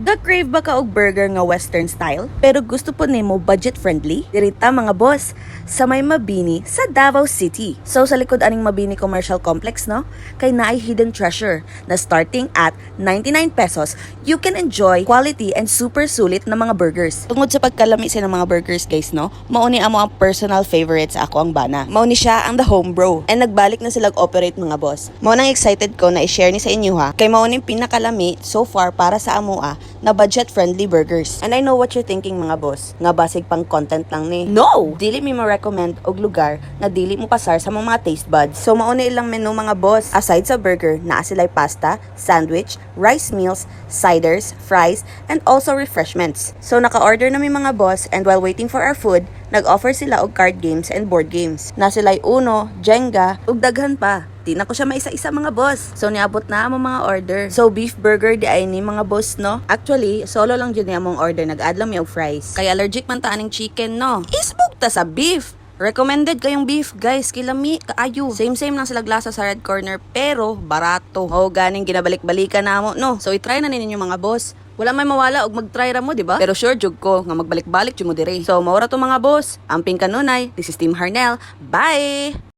Ga-crave ba ka og burger nga western style? Pero gusto po nimo budget friendly? Dirita mga boss, sa may Mabini sa Davao City. So sa likod aning Mabini Commercial Complex, no? Kay naay hidden treasure na starting at 99 pesos, you can enjoy quality and super sulit na mga burgers. Tungod sa pagkalami sa mga burgers guys, no? Mauni amo ang personal favorites ako ang bana. Mauni siya ang the home bro. And nagbalik na sila operate mga boss. Mao nang excited ko na i-share ni sa inyo ha. Kay mauning pinakalami so far para sa amoa na budget-friendly burgers. And I know what you're thinking mga boss, nga basig pang content lang ni. No! Dili mi ma-recommend og lugar na dili mo pasar sa mga taste buds. So mauna ilang menu mga boss. Aside sa burger, naa sila'y pasta, sandwich, rice meals, ciders, fries, and also refreshments. So naka-order na mi mga boss, and while waiting for our food, nag-offer sila og card games and board games. Na sila'y Uno, Jenga, ug daghan pa. Di na ko siya maisa-isa mga boss. So niabot na among mga order. So beef burger di ay ni mga boss no. Actually, solo lang jud ni among order, nag-add lang mi og fries. Kay allergic man ta aning chicken no. Isbog ta sa beef. Recommended kayong beef, guys. Kilami, kaayo. Same lang sila glasa sa red corner, pero barato. O, ganing ginabalik-balikan na mo, no? So, itry na ninyo mga boss. Wala may mawala og mag-try ra mo, di ba? Pero sure jud ko nga magbalik-balik jud mo dire. So, maura to mga boss. Amping kanunay. This is Team Harnel. Bye!